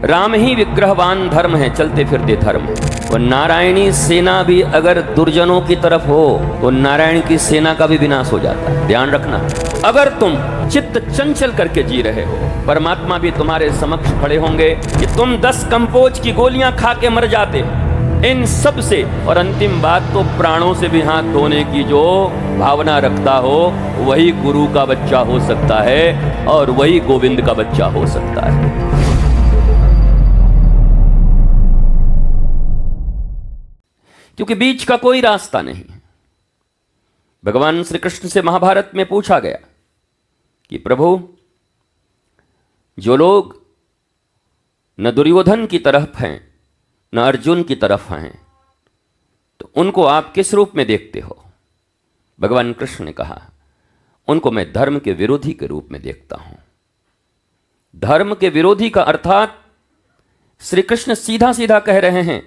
राम ही विग्रहवान धर्म है, चलते फिरते धर्म है। और नारायणी सेना भी अगर दुर्जनों की तरफ हो तो नारायण की सेना का भी विनाश हो जाता है। ध्यान रखना, अगर तुम चित्त चंचल करके जी रहे हो, परमात्मा भी तुम्हारे समक्ष खड़े होंगे कि तुम 10 कंपोज की गोलियां खा के मर जाते इन सब से। और अंतिम बात तो प्राणों से भी हाथ धोने की जो भावना रखता हो वही गुरु का बच्चा हो सकता है और वही गोविंद का बच्चा हो सकता है। क्योंकि बीच का कोई रास्ता नहीं। भगवान श्री कृष्ण से महाभारत में पूछा गया कि प्रभु, जो लोग न दुर्योधन की तरफ हैं न अर्जुन की तरफ हैं, तो उनको आप किस रूप में देखते हो? भगवान कृष्ण ने कहा, उनको मैं धर्म के विरोधी के रूप में देखता हूं। धर्म के विरोधी का अर्थात श्री कृष्ण सीधा सीधा कह रहे हैं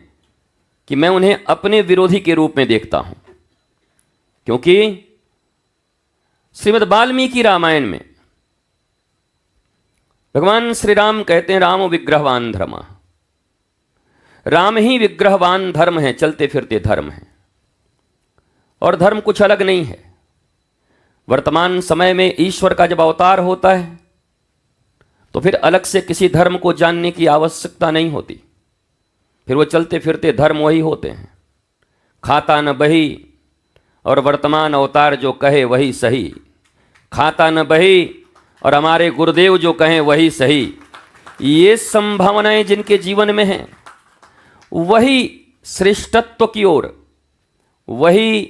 कि मैं उन्हें अपने विरोधी के रूप में देखता हूं। क्योंकि श्रीमद् वाल्मीकि रामायण में भगवान श्री राम कहते हैं, राम विग्रहवान धर्म। राम ही विग्रहवान धर्म है, चलते फिरते धर्म है। और धर्म कुछ अलग नहीं है। वर्तमान समय में ईश्वर का जब अवतार होता है तो फिर अलग से किसी धर्म को जानने की आवश्यकता नहीं होती। फिर वो चलते फिरते धर्म वही होते हैं। खाता न बही और वर्तमान अवतार जो कहे वही सही। खाता न बही और हमारे गुरुदेव जो कहें वही सही। ये संभावनाएं जिनके जीवन में हैं वही श्रेष्ठत्व की ओर, वही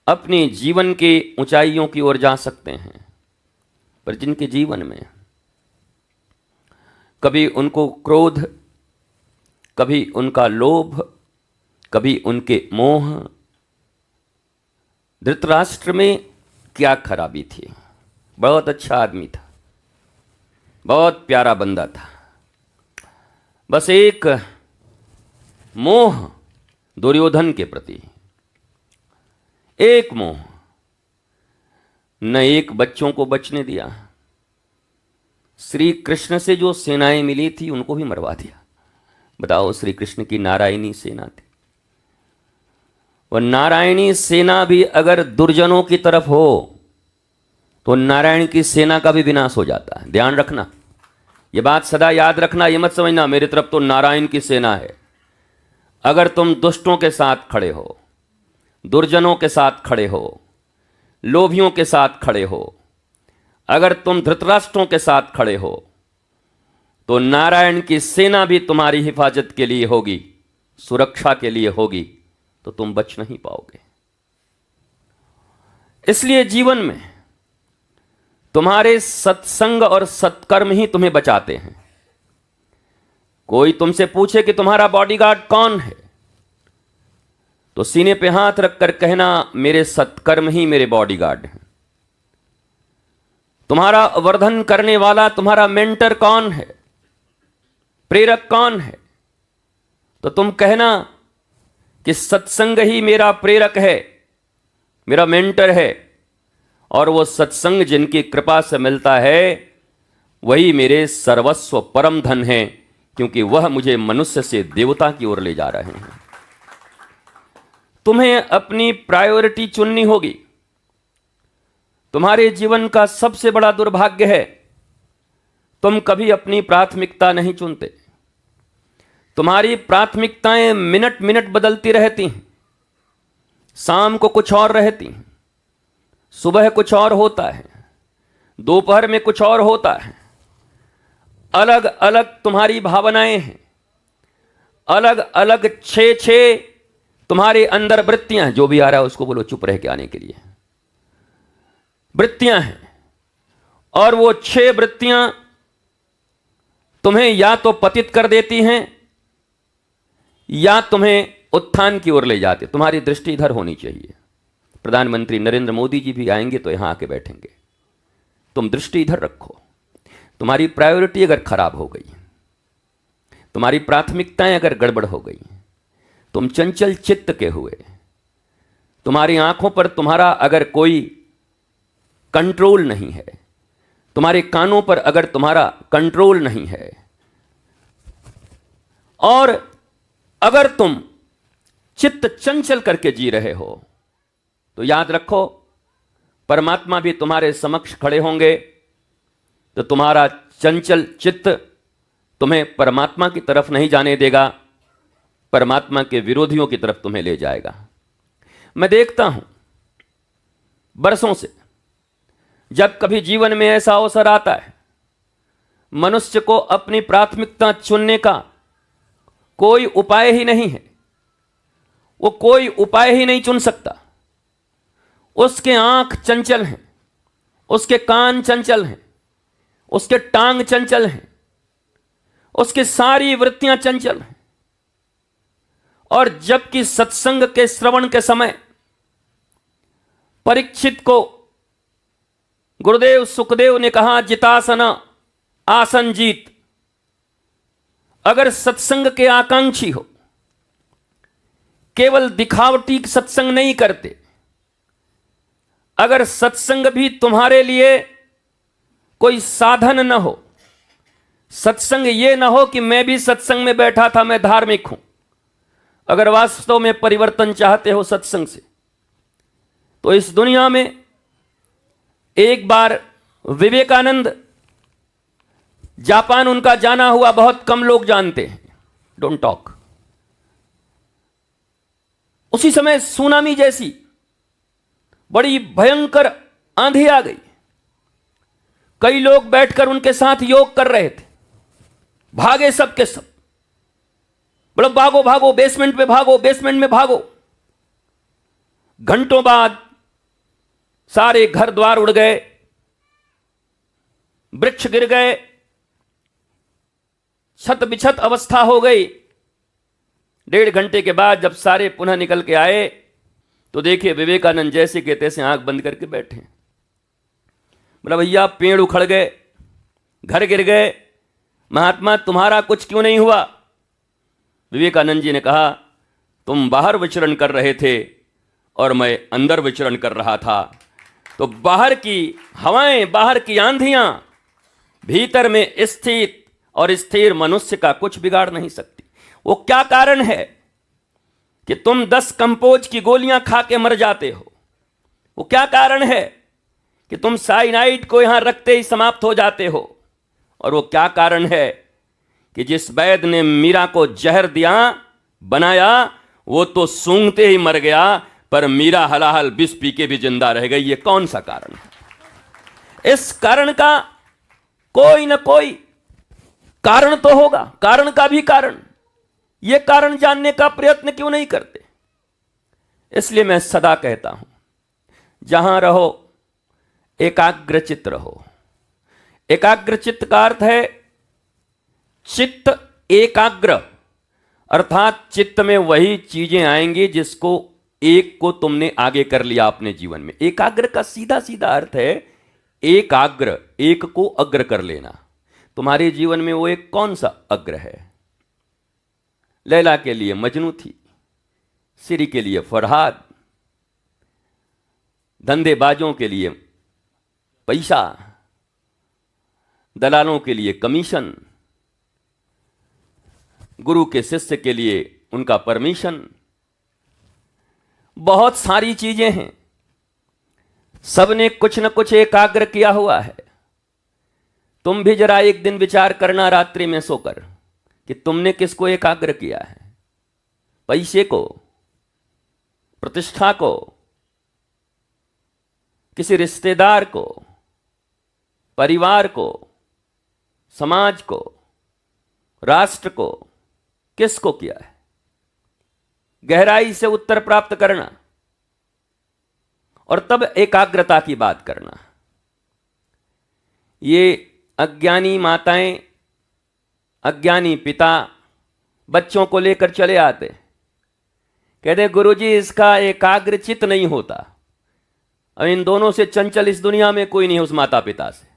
अपने जीवन के ऊंचाइयों की ओर जा सकते हैं। पर जिनके जीवन में कभी उनको क्रोध, कभी उनका लोभ, कभी उनके मोह। धृतराष्ट्र में क्या खराबी थी? बहुत अच्छा आदमी था, बहुत प्यारा बंदा था। बस एक मोह दुर्योधन के प्रति, एक मोह। न एक बच्चों को बचने दिया। श्री कृष्ण से जो सेनाएं मिली थी उनको भी मरवा दिया। बताओ, श्री कृष्ण की नारायणी सेना थी। और नारायणी सेना भी अगर दुर्जनों की तरफ हो तो नारायण की सेना का भी विनाश हो जाता है। ध्यान रखना, ये बात सदा याद रखना। ये मत समझना मेरी तरफ तो नारायण की सेना है। अगर तुम दुष्टों के साथ खड़े हो, दुर्जनों के साथ खड़े हो, लोभियों के साथ खड़े हो, अगर तुम धृतराष्ट्रों के साथ खड़े हो तो नारायण की सेना भी तुम्हारी हिफाजत के लिए होगी, सुरक्षा के लिए होगी, तो तुम बच नहीं पाओगे। इसलिए जीवन में तुम्हारे सत्संग और सत्कर्म ही तुम्हें बचाते हैं। कोई तुमसे पूछे कि तुम्हारा बॉडीगार्ड कौन है, तो सीने पे हाथ रखकर कहना, मेरे सत्कर्म ही मेरे बॉडीगार्ड हैं। तुम्हारा वर्धन करने वाला, तुम्हारा मेंटर कौन है, प्रेरक कौन है, तो तुम कहना कि सत्संग ही मेरा प्रेरक है, मेरा मेंटर है। और वो सत्संग जिनकी कृपा से मिलता है वही मेरे सर्वस्व परम धन है, क्योंकि वह मुझे मनुष्य से देवता की ओर ले जा रहे हैं। तुम्हें अपनी प्रायोरिटी चुननी होगी। तुम्हारे जीवन का सबसे बड़ा दुर्भाग्य है, तुम कभी अपनी प्राथमिकता नहीं चुनते। तुम्हारी प्राथमिकताएं मिनट मिनट बदलती रहती हैं। शाम को कुछ और रहती हैं, सुबह कुछ और होता है, दोपहर में कुछ और होता है। अलग अलग तुम्हारी भावनाएं हैं, अलग अलग छे तुम्हारे अंदर वृत्तियां हैं। जो भी आ रहा है उसको बोलो चुप रह के आने के लिए। वृत्तियां हैं, और वो 6 वृत्तियां तुम्हें या तो पतित कर देती हैं या तुम्हें उत्थान की ओर ले जाती। तुम्हारी दृष्टि इधर होनी चाहिए। प्रधानमंत्री नरेंद्र मोदी जी भी आएंगे तो यहां आके बैठेंगे। तुम दृष्टि इधर रखो। तुम्हारी प्रायोरिटी अगर खराब हो गई, तुम्हारी प्राथमिकताएं अगर गड़बड़ हो गई, तुम चंचल चित्त के हुए, तुम्हारी आंखों पर तुम्हारा अगर कोई कंट्रोल नहीं है, तुम्हारे कानों पर अगर तुम्हारा कंट्रोल नहीं है, और अगर तुम चित्त चंचल करके जी रहे हो तो याद रखो, परमात्मा भी तुम्हारे समक्ष खड़े होंगे तो तुम्हारा चंचल चित्त तुम्हें परमात्मा की तरफ नहीं जाने देगा, परमात्मा के विरोधियों की तरफ तुम्हें ले जाएगा। मैं देखता हूं बरसों से, जब कभी जीवन में ऐसा अवसर आता है, मनुष्य को अपनी प्राथमिकता चुनने का कोई उपाय ही नहीं है, वो कोई उपाय ही नहीं चुन सकता। उसके आंख चंचल हैं, उसके कान चंचल हैं, उसके टांग चंचल हैं, उसकी सारी वृत्तियां चंचल हैं। और जबकि सत्संग के श्रवण के समय परीक्षित को गुरुदेव सुखदेव ने कहा, जितासन आसन जीत। अगर सत्संग के आकांक्षी हो, केवल दिखावटी सत्संग नहीं करते, अगर सत्संग भी तुम्हारे लिए कोई साधन न हो, सत्संग ये ना हो कि मैं भी सत्संग में बैठा था, मैं धार्मिक हूं, अगर वास्तव में परिवर्तन चाहते हो सत्संग से, तो इस दुनिया में एक बार विवेकानंद, जापान उनका जाना हुआ बहुत कम लोग जानते हैं, डोंट टॉक। उसी समय सुनामी जैसी बड़ी भयंकर आंधी आ गई, कई लोग बैठकर उनके साथ योग कर रहे थे, भागे सब के सब, बोलो भागो भागो, बेसमेंट में भागो, बेसमेंट में भागो। घंटों बाद सारे घर द्वार उड़ गए, वृक्ष गिर गए, छत बिछत अवस्था हो गई। 1.5 घंटे के बाद जब सारे पुनः निकल के आए तो देखिए विवेकानंद जैसे के तैसे आंख बंद करके बैठे। बोला भैया पेड़ उखड़ गए, घर गिर गए, महात्मा तुम्हारा कुछ क्यों नहीं हुआ? विवेकानंद जी ने कहा, तुम बाहर विचरण कर रहे थे और मैं अंदर विचरण कर रहा था, तो बाहर की हवाएं, बाहर की आंधियां भीतर में स्थित और स्थिर मनुष्य का कुछ बिगाड़ नहीं सकती। वो क्या कारण है कि तुम 10 कंपोज की गोलियां खा के मर जाते हो? वो क्या कारण है कि तुम साइनाइड को यहां रखते ही समाप्त हो जाते हो? और वो क्या कारण है कि जिस वैद्य ने मीरा को जहर दिया बनाया, वो तो सूंघते ही मर गया, पर मीरा हलाहल विष पी के भी जिंदा रह गई। ये कौन सा कारण है? इस कारण का कोई ना कोई कारण तो होगा, कारण का भी कारण। ये कारण जानने का प्रयत्न क्यों नहीं करते? इसलिए मैं सदा कहता हूं, जहां रहो एकाग्र चित्त रहो। एकाग्र चित्त का अर्थ है चित्त एकाग्र, अर्थात चित्त में वही चीजें आएंगी जिसको एक को तुमने आगे कर लिया अपने जीवन में। एकाग्र का सीधा सीधा अर्थ है एकाग्र, एक को अग्र कर लेना। तुम्हारे जीवन में वो एक कौन सा अग्र है? लैला के लिए मजनू थी, सिरी के लिए फरहाद, धंधेबाजों के लिए पैसा, दलालों के लिए कमीशन, गुरु के शिष्य के लिए उनका परमिशन। बहुत सारी चीजें हैं, सबने कुछ न कुछ एकाग्र किया हुआ है। तुम भी जरा एक दिन विचार करना रात्रि में सोकर कि तुमने किसको एकाग्र किया है? पैसे को, प्रतिष्ठा को, किसी रिश्तेदार को, परिवार को, समाज को, राष्ट्र को, किसको किया है? गहराई से उत्तर प्राप्त करना और तब एकाग्रता की बात करना। ये अज्ञानी माताएं, अज्ञानी पिता बच्चों को लेकर चले आते, कहते गुरुजी इसका एकाग्र चित्त नहीं होता। अब इन दोनों से चंचल इस दुनिया में कोई नहीं, उस माता पिता से।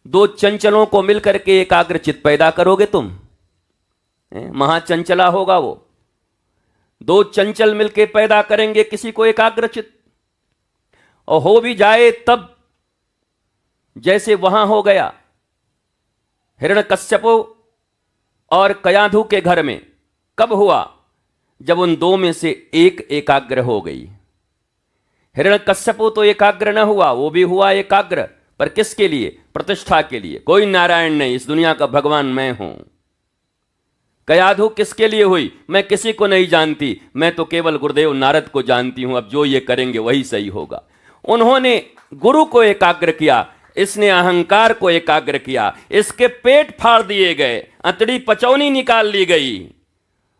2 चंचलों को मिलकर के एकाग्र चित्त पैदा करोगे तुम, महाचंचला होगा वो। 2 चंचल मिलके पैदा करेंगे किसी को एकाग्र चित्त, और हो भी जाए तब जैसे वहां हो गया हिरण्यकश्यपो और कयाधु के घर में कब हुआ? जब उन दो में से एक एकाग्र हो गई। हिरण्यकश्यपु तो एकाग्र न हुआ, वो भी हुआ एकाग्र, पर किसके लिए? प्रतिष्ठा के लिए। कोई नारायण नहीं, इस दुनिया का भगवान मैं हूं। कयाधु किसके लिए हुई? मैं किसी को नहीं जानती, मैं तो केवल गुरुदेव नारद को जानती हूं, अब जो ये करेंगे वही सही होगा। उन्होंने गुरु को एकाग्र किया, इसने अहंकार को एकाग्र किया, इसके पेट फाड़ दिए गए, अंतड़ी पचौनी निकाल ली गई,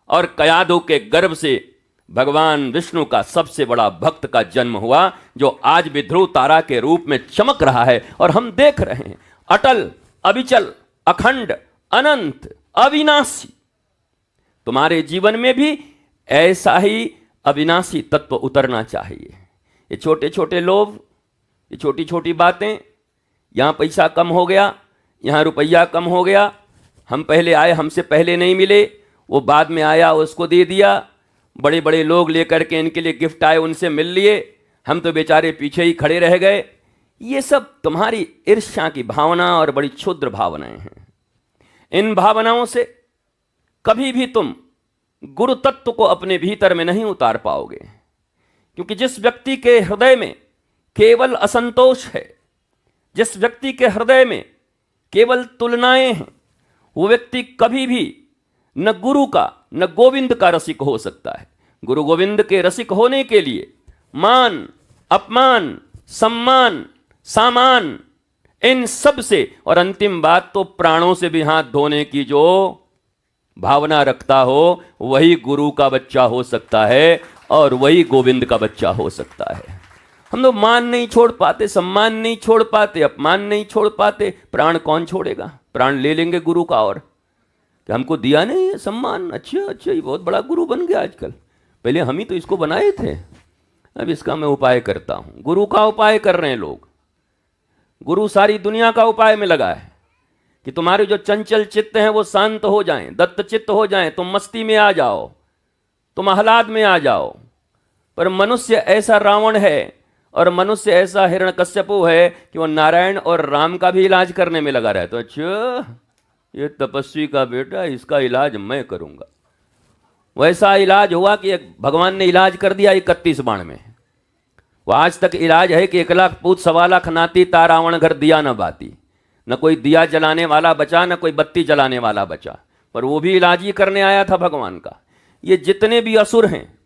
और कयाधु के गर्भ से भगवान विष्णु का सबसे बड़ा भक्त का जन्म हुआ, जो आज भी ध्रुव तारा के रूप में चमक रहा है और हम देख रहे हैं। अटल, अविचल, अखंड, अनंत, अविनाशी। तुम्हारे जीवन में भी ऐसा ही अविनाशी तत्व उतरना चाहिए। ये छोटे छोटे लोभ, ये छोटी छोटी बातें, यहां पैसा कम हो गया, यहां रुपया कम हो गया, हम पहले आए, हमसे पहले नहीं मिले, वो बाद में आया उसको दे दिया, बड़े बड़े लोग लेकर के इनके लिए गिफ्ट आए, उनसे मिल लिए, हम तो बेचारे पीछे ही खड़े रह गए। ये सब तुम्हारी ईर्ष्या की भावना और बड़ी क्षुद्र भावनाएं हैं। इन भावनाओं से कभी भी तुम गुरु तत्व को अपने भीतर में नहीं उतार पाओगे, क्योंकि जिस व्यक्ति के हृदय में केवल असंतोष है, जिस व्यक्ति के हृदय में केवल तुलनाएं हैं, वो व्यक्ति कभी भी न गुरु का न गोविंद का रसिक हो सकता है। गुरु गोविंद के रसिक होने के लिए मान, अपमान, सम्मान, सामान, इन सब से, और अंतिम बात तो प्राणों से भी हाथ धोने की जो भावना रखता हो, वही गुरु का बच्चा हो सकता है और वही गोविंद का बच्चा हो सकता है। हम लोग मान नहीं छोड़ पाते, सम्मान नहीं छोड़ पाते, अपमान नहीं छोड़ पाते, प्राण कौन छोड़ेगा? प्राण ले लेंगे गुरु का, और कि हमको दिया नहीं है सम्मान, अच्छा ये बहुत बड़ा गुरु बन गया आजकल, पहले हम ही तो इसको बनाए थे, अब इसका मैं उपाय करता हूं। गुरु का उपाय कर रहे हैं लोग। गुरु सारी दुनिया का उपाय में लगा है कि तुम्हारे जो चंचल चित्त हैं वो शांत हो जाएं, दत्त चित्त हो जाएं, तुम मस्ती में आ जाओ, तुम आह्लाद में आ जाओ। पर मनुष्य ऐसा रावण है और मनुष्य ऐसा हिरण्यकश्यपु है कि वो नारायण और राम का भी इलाज करने में लगा रहता है। तो अच्छा, ये तपस्वी का बेटा, इसका इलाज मैं करूंगा। वैसा इलाज हुआ कि भगवान ने इलाज कर दिया 31 बाण में। वो आज तक इलाज है कि 1 लाख पूत 1.25 लाख नाती, ता रावण घर दिया न बाती। न कोई दिया जलाने वाला बचा, न कोई बत्ती जलाने वाला बचा, पर वो भी इलाज ही करने आया था भगवान का। ये जितने भी असुर हैं,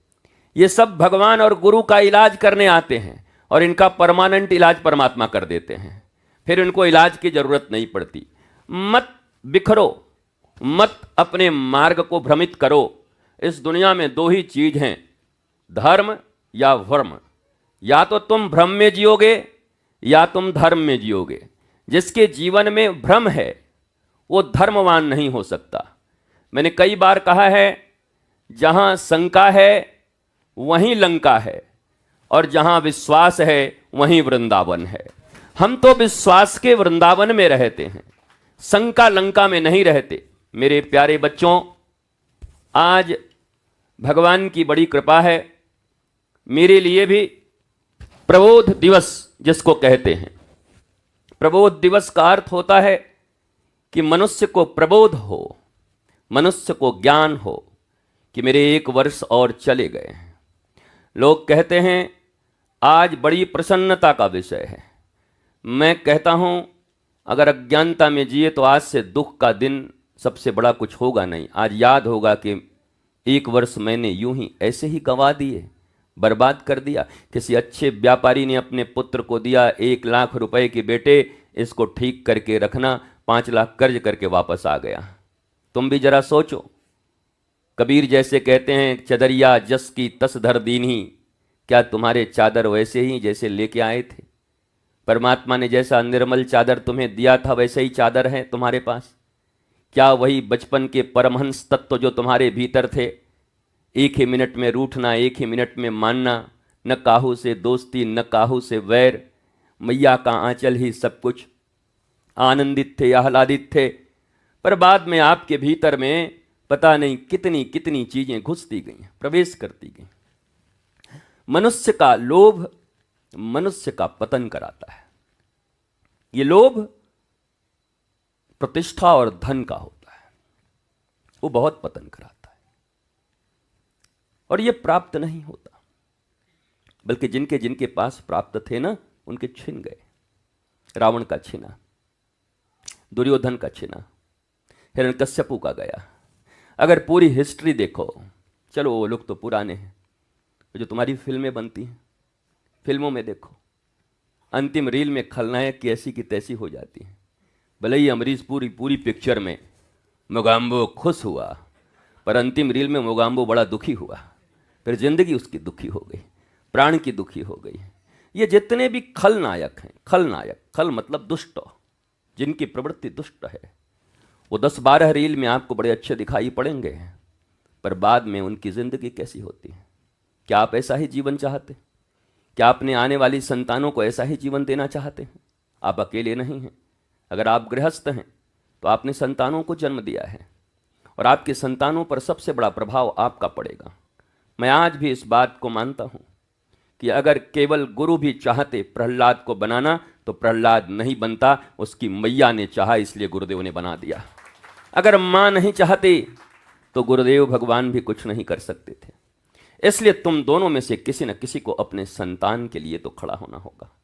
ये सब भगवान और गुरु का इलाज करने आते हैं और इनका परमानेंट इलाज परमात्मा कर देते हैं, फिर इनको इलाज की जरूरत नहीं पड़ती। मत बिखरो, मत अपने मार्ग को भ्रमित करो। इस दुनिया में 2 ही चीज हैं, धर्म या वर्म। या तो तुम भ्रम में जियोगे या तुम धर्म में जियोगे। जिसके जीवन में भ्रम है वो धर्मवान नहीं हो सकता। मैंने कई बार कहा है, जहां शंका है वहीं लंका है, और जहां विश्वास है वहीं वृंदावन है। हम तो विश्वास के वृंदावन में रहते हैं, शंका लंका में नहीं रहते। मेरे प्यारे बच्चों, आज भगवान की बड़ी कृपा है, मेरे लिए भी प्रबोध दिवस जिसको कहते हैं, प्रबोध दिवस का अर्थ होता है कि मनुष्य को प्रबोध हो, मनुष्य को ज्ञान हो कि मेरे 1 वर्ष और चले गए हैं। लोग कहते हैं आज बड़ी प्रसन्नता का विषय है। मैं कहता हूं, अगर अज्ञानता में जिए तो आज से दुख का दिन सबसे बड़ा कुछ होगा नहीं। आज याद होगा कि 1 वर्ष मैंने यूं ही ऐसे ही गंवा दिए, बर्बाद कर दिया। किसी अच्छे व्यापारी ने अपने पुत्र को दिया 1 लाख रुपए के, बेटे इसको ठीक करके रखना, 5 लाख कर्ज करके वापस आ गया। तुम भी जरा सोचो। कबीर जैसे कहते हैं, चदरिया जस की तस धर दीन्ही, क्या तुम्हारे चादर वैसे ही जैसे लेके आए थे? परमात्मा ने जैसा निर्मल चादर तुम्हें दिया था वैसे ही चादर है तुम्हारे पास? क्या वही बचपन के परमहंस तत्व जो तुम्हारे भीतर थे, 1 ही मिनट में रूठना, 1 ही मिनट में मानना, न काहू से दोस्ती न काहू से वैर, मैया का आंचल ही सब कुछ, आनंदित थे, आह्लादित थे। पर बाद में आपके भीतर में पता नहीं कितनी कितनी चीजें घुसती गई, प्रवेश करती गई। मनुष्य का लोभ मनुष्य का पतन कराता है। ये लोभ प्रतिष्ठा और धन का होता है। वो बहुत पतन कराता है। और ये प्राप्त नहीं होता, बल्कि जिनके जिनके पास प्राप्त थे ना, उनके छिन गए। रावण का छिना, दुर्योधन का छिना, हिरण्यकश्यपु का गया। अगर पूरी हिस्ट्री देखो, चलो वो लोग तो पुराने हैं, जो तुम्हारी फिल्में बनती हैं, फिल्मों में देखो, अंतिम रील में खलनायक की ऐसी की तैसी हो जाती है। भले ही अमरीश पूरी पिक्चर में मोगाम्बो खुश हुआ, पर अंतिम रील में मोगाम्बो बड़ा दुखी हुआ। फिर जिंदगी उसकी दुखी हो गई, प्राण की दुखी हो गई। ये जितने भी खलनायक हैं, खलनायक, खल मतलब दुष्ट, जिनकी प्रवृत्ति दुष्ट है, वो 10-12 रील में आपको बड़े अच्छे दिखाई पड़ेंगे, पर बाद में उनकी जिंदगी कैसी होती है? क्या आप ऐसा ही जीवन चाहते? क्या अपने आने वाली संतानों को ऐसा ही जीवन देना चाहते हैं? आप अकेले नहीं हैं। अगर आप गृहस्थ हैं तो आपने संतानों को जन्म दिया है, और आपके संतानों पर सबसे बड़ा प्रभाव आपका पड़ेगा। मैं आज भी इस बात को मानता हूं कि अगर केवल गुरु भी चाहते प्रहलाद को बनाना, तो प्रहलाद नहीं बनता, उसकी मैया ने चाहा इसलिए गुरुदेव ने बना दिया। अगर मां नहीं चाहती तो गुरुदेव भगवान भी कुछ नहीं कर सकते थे। इसलिए तुम दोनों में से किसी न किसी को अपने संतान के लिए तो खड़ा होना होगा।